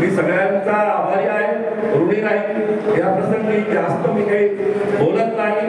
मी सगळ्यांचा आभारी आहे, ऋणी राहील। या प्रसंगी जास्त मी काही बोलत नाही।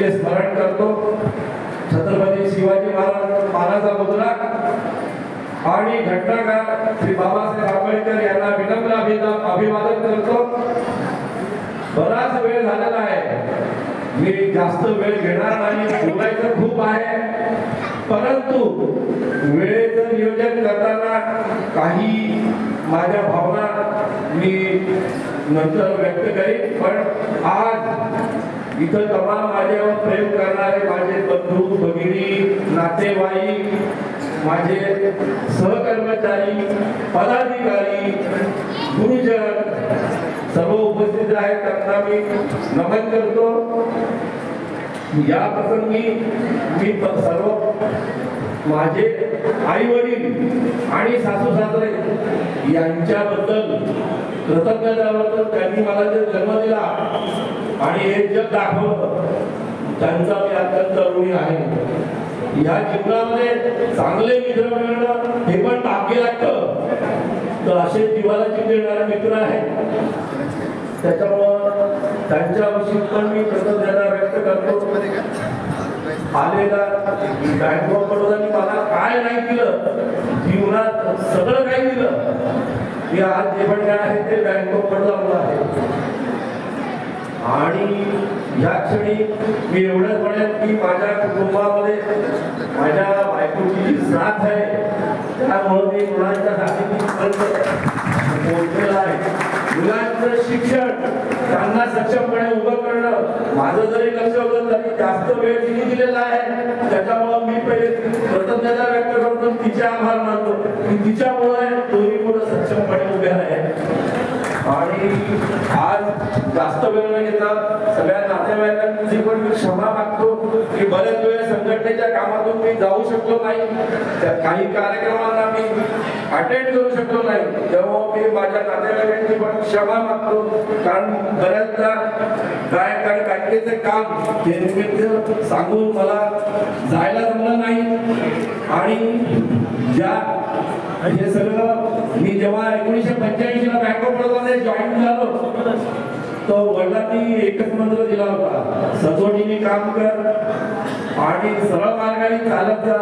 स्मरण करतो छत्रपती शिवाजी महाराज मानाचा मुद्रा आणि घटनाकार श्री बाबासाहेब आंबेडकर यांना विनम्र अभिवादन करतो। बराच वेळ झालेला आहे, मी जास्त वेळ घेणार नाही, बोलायचं खूप आहे, परंतु वेळेचं नियोजन करताना काही माझ्या भावना मी नंतर व्यक्त करेन। पण आज इथं तमाम माझ्यावर प्रेम करणारे माझे बंधू भगिनी, नातेवाईक, माझे सहकर्मचारी, पदाधिकारी, गुरुजन सर्व उपस्थित आहेत, त्यांना मी नमन करतो। या प्रसंगी मी सर्व माझे आई वडील आणि सासू सासरे यांच्याबद्दल कृतज्ञता करतो। त्यांनी मला जे जन्म दिला आणि हे जग दाखवलं, त्यांचा मी अत्यंत ऋणी आहे। या जीवनामध्ये चांगले मित्र मिळणं हे पण भाग्य लागतं, तर असे जीवाला जीव देणारे मित्र आहेत, त्याच्यामुळं त्यांच्याविषयी पण मी कृतज्ञता व्यक्त करतो। आलेला बँक ऑफ बडोदाने मला काय नाही दिलं, जीवनात सगळं काही दिलं, हे आज जे पण काय आहे ते बँक ऑफ बडोदा आहे। आणि या क्षणी मी एवढंच म्हणेन की माझ्या कुटुंबामध्ये माझ्या बायकोची जी साथ आहे, त्यामुळे मी मुलांच्या साथीपर्यंत पोहोचलेला आहे। मुलांचं शिक्षण त्यांना सक्षमपणे उभं करणं माझं जरी लक्ष होतं तरी जास्त वेळ तिने दिलेला आहे, त्याच्यामुळे मी पहिले कृतज्ञता व्यक्त करतो, तिचे आभार मानतो की तिच्यामुळे दोन्ही मुलं सक्षमपणे उभे आहे। आणि आज जास्त वेळ न घेता सगळ्या नातेवाईकांची पण मी क्षमा मागतो की बरेच वेळ संघटनेच्या कामातून मी जाऊ शकलो नाही, काही कार्यक्रमांना मी अटेंड करू शकलो नाही, तेव्हा मी माझ्या नातेवाईकांची पण क्षमा मागतो, कारण बऱ्याचदा गायक आणि गायिकेचे काम हे निमित्त सांगून मला जायला जमलं नाही। आणि ज्या हे सगळं मी जेव्हा 1985 ला बँक ऑफ बडोदामध्ये जॉईन झालो, तो वडिलांनी एकच मंत्र दिला होता, सजोडीने काम कर आणि सरळ मार्गाने चालत जा,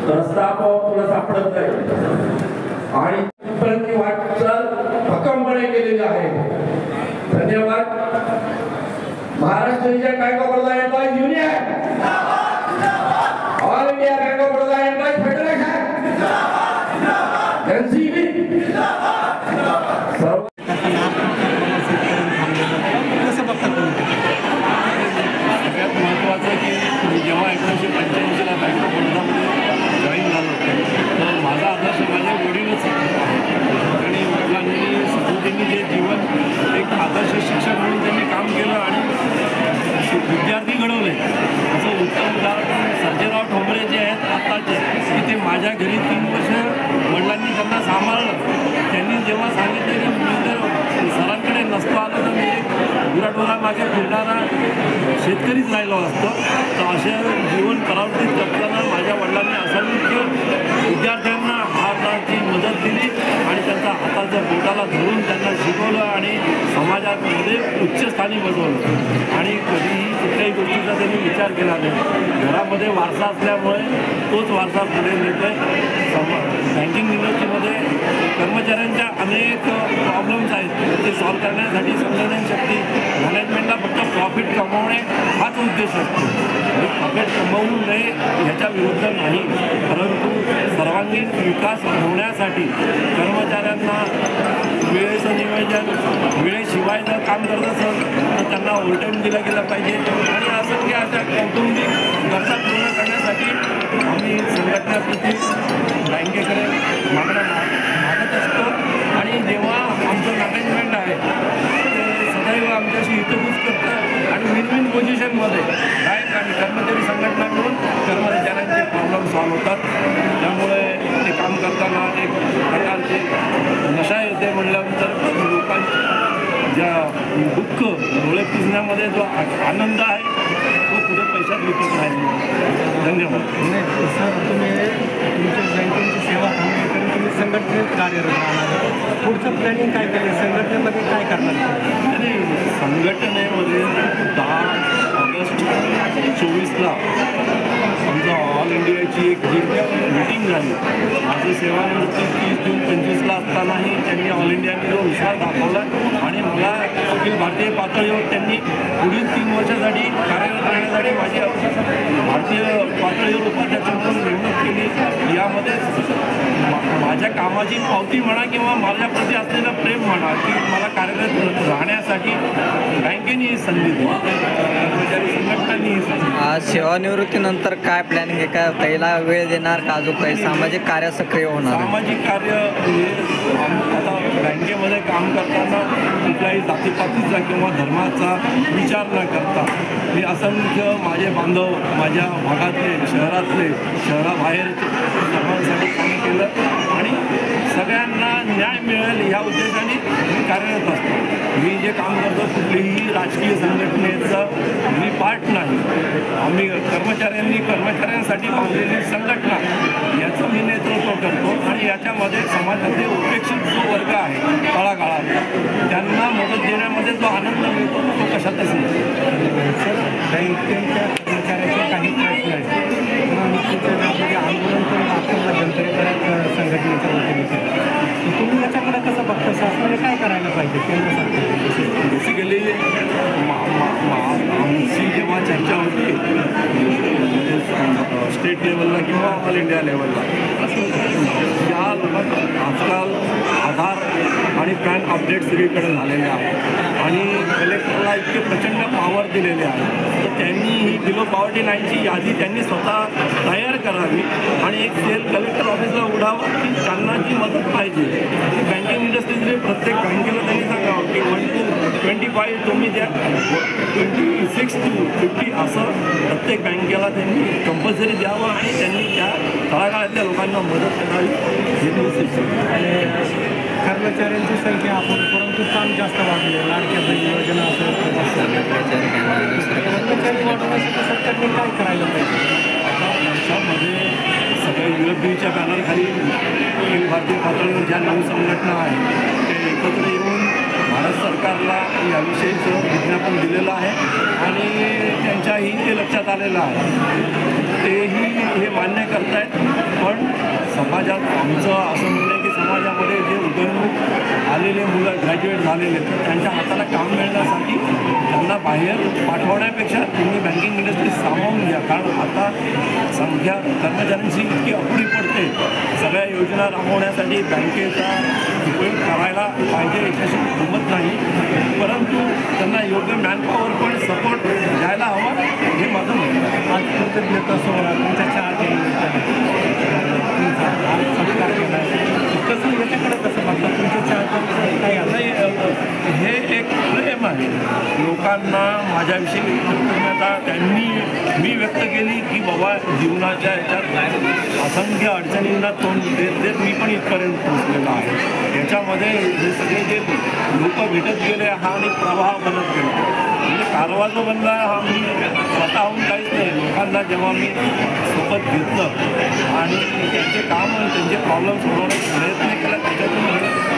रस्ता आपोआप तुला सापडत जाईल। आणि पर्यंत वाटचाल भक्कमपणे केलेली आहे। धन्यवाद। महाराष्ट्राच्या bank of Baroda employees union, all India bank of Baroda employees federation, NCB, सर्व महत्त्वाचं की जेव्हा 1985 ला बँक ऑफ बडोदामध्ये जॉईन झालो, तर माझा आदर्श माझ्या वडीलच आणि वडिलांनी सगळ्यांनी जे जीवन एक आदर्श शिक्षक म्हणून त्यांनी काम केलं आणि विद्यार्थी घडवले। असं उत्तम उदाहरण सर्जेराव ठोंबरे जे आहेत आत्ताचे, की ते माझ्या घरी 3 वर्ष वडिलांनी त्यांना सांभाळलं। त्यांनी जेव्हा सांगितलं नसतो आलो तर मी एक गुराढोरामागे फिरणारा शेतकरीच राहिलो असतो. तर अशा जीवन परावर्तित करताना माझ्या वडिलांनी असंख्य विद्यार्थ्यांना हाताची मदत दिली आणि त्यांचा हाताच्या बोटाला धरून त्यांना शिकवलं आणि समाजामध्ये उच्चस्थानी बसवलं. आणि कधीही कुठल्याही गोष्टीचा त्यांनी विचार केला नाही. घरामध्ये वारसा असल्यामुळे तोच वारसा पुढे नेतो आहे. बँकिंग इंडस्ट्रीमध्ये कर्मचाऱ्यांच्या अनेक प्रॉब्लेम्स आहेत, ते सॉल्व करण्यासाठी संघटन शक्ती मॅनेजमेंटला फक्त प्रॉफिट कमवणे हाच उद्देश असतो. प्रॉफिट कमवू नये ह्याच्या विरुद्ध नाही, परंतु सर्वांगीण विकास होण्यासाठी कर्मचाऱ्यांना वेळेचं नियोजन, वेळेशिवाय जर काम करत असेल तर त्यांना ओव्हरटाईम दिला गेला पाहिजे. आणि असंख्य अशा कौटुंबिक गरजा पूर्ण करण्यासाठी आम्ही संघटनाप्रती बँकेकडे मागत असतो. आणि जेव्हा आमचं मॅनेजमेंट आहे ते सदैव आमच्याशी हितगुज करतं आणि विन विन पोझिशनमध्ये बँक आणि कर्मचारी संघटना मिळून कर्मचाऱ्यांचे प्रॉब्लेम सॉल्व्ह होतात. त्यामुळे ते काम करताना एक प्रकारचे नशा येते म्हणल्यानंतर लोकांची ज्या दुःख डोळे पुसण्यामध्ये जो आनंद आहे तो पुढे पैशात विकत राहील. धन्यवाद. सर, तुम्ही तुमच्या बँकेची सेवा थांबण्यापर्यंत तुम्ही संघटनेत कार्यरत राहणार. पुढचं प्लॅनिंग काय केलं, संघटनेमध्ये काय करणार? आणि संघटनेमध्ये 10 ऑगस्ट 24ला आमचा ऑल इंडियाची एक जी मीटिंग झाली. माझी सेवानिवृत्ती 30 जून 25ला असतानाही त्यांनी ऑल इंडियाने जो विश्वास दाखवला आणि मला अखिल भारतीय पातळीवर त्यांनी पुढील 3 वर्षासाठी कार्यरत राहण्यासाठी माझी भारतीय पातळीवर उपाध्यक्ष म्हणून नेमणूक केली. यामध्ये माझ्या कामाची पावती म्हणा किंवा माझ्याप्रती असलेलं प्रेम म्हणा की मला कार्यरत राहण्यासाठी बँकेने ही संधी दिली, कर्मचारी संघटनांनी ही संधी. आज सेवानिवृत्तीनंतर काय प्लॅनिंग आहे? का पहिला वेळ देणार का अजून काही सामाजिक कार्य सक्रिय होणार? सामाजिक कार्य हे आता बँकेमध्ये काम करताना कुठल्याही जातीपातीचा किंवा धर्माचा विचार न करता मी असंख्य माझे बांधव माझ्या भागातले शहरातले शहराबाहेरचे सर्वांसाठी काम केलं आणि सगळ्यांना न्याय मिळेल ह्या उद्देशाने मी कार्यरत असतो. मी जे काम करतो कुठलीही राजकीय संघटनेचं मी पार्ट नाही. आम्ही कर्मचाऱ्यांसाठी बांधलेली संघटना याचं मी नेतृत्व करतो आणि याच्यामध्ये समाजातील उपेक्षित जो वर्ग आहे तळागाळात त्यांना मदत देण्यामध्ये जो आनंद मिळतो तो कशातच नाही. सर, बँकेच्या कर्मचाऱ्याचे काही प्रश्न आहेत. त्यामध्ये आंदोलन पण आपण मध्यंतरी बऱ्याच संघटनेच्या वतीने केलं. तुम्ही याच्याकडे कसं बघता? शासनाने काय करायला पाहिजे केंद्र सरकार? बेसिकली आमची जेव्हा चर्चा होती स्टेट लेवलला किंवा ऑल इंडिया लेवलला, या आजकाल आधार आणि पॅन अपडेट सगळीकडे झालेले आहेत आणि कलेक्टरला इतके प्रचंड पॉवर दिलेले आहे. तर त्यांनी ही बिलो पॉवर्टी लाईनची यादी त्यांनी स्वतः तयार करावी आणि एक सेल कलेक्टर ऑफिसला उडावं की त्यांना जी मदत पाहिजे. बँकिंग इंडस्ट्रीजने प्रत्येक बँकेला त्यांनी सांगावं की 1 to 25 तुम्ही द्या, 26 to 50 असं प्रत्येक बँकेला त्यांनी कंपल्सरी द्यावं आणि त्यांनी त्या तळागाळातल्या लोकांना मदत करावी हे मी कर्मचाऱ्यांची संख्या आपण परंतु काम जास्त वाढले. लाडक्या बहीण योजना असेल, कर्मचारी वाढवण्यासाठी सरकारने काय करायला पाहिजे? आता देशामध्ये सगळ्या UFDच्या बॅनरखाली अखिल भारतीय पातळीवर ज्या 9 संघटना आहेत ते एकत्र येऊन भारत सरकारला याविषयीचं विज्ञापन दिलेलं आहे आणि त्यांच्याही ते लक्षात आलेलं आहे. तेही हे मान्य करत आहेत. पण समाजात आमचं असं म्हणणं आहे की समाजामध्ये जे उदयोन्मुख आलेले मुलं ग्रॅज्युएट झालेले तर त्यांच्या हाताला काम मिळण्यासाठी त्यांना बाहेर पाठवण्यापेक्षा तुम्ही बँकिंग इंडस्ट्री सामावून घ्या. कारण आता संख्या कर्मचाऱ्यांची इतकी अपुरी पडते. सगळ्या योजना राबवण्यासाठी बँकेचा उपयोग करायला पाहिजे याच्याशी जमत नाही, परंतु त्यांना योग्य मॅनपॉवर पण सपोर्ट द्यायला हवा हे माझं म्हणणं आहे. आज कृतज्ञता सोहळा तुमच्या 4 तुमचा आज सत्कार केला कसं याच्याकडे कसं बघता? तुमच्या 4 काय नाही, हे एक प्रेम आहे. लोकांना माझ्याविषयी कृतज्ञता त्यांनी मी व्यक्त केली केली की बाबा जीवनाच्या ह्याच्यात असंख्य अडचणींना तोंड देत देत मी पण इथपर्यंत पोचलेलो आहे. याच्यामध्ये हे सगळे जे लोक भेटत गेले हा एक प्रवाह बनत गेला. म्हणजे कारवा जो बनला हा मी स्वतःहून काहीच नाही, लोकांना जेव्हा मी सोबत घेतलं आणि त्यांचे काम त्यांचे प्रॉब्लेम सोडवण्याचा प्रयत्न केला त्याच्यातून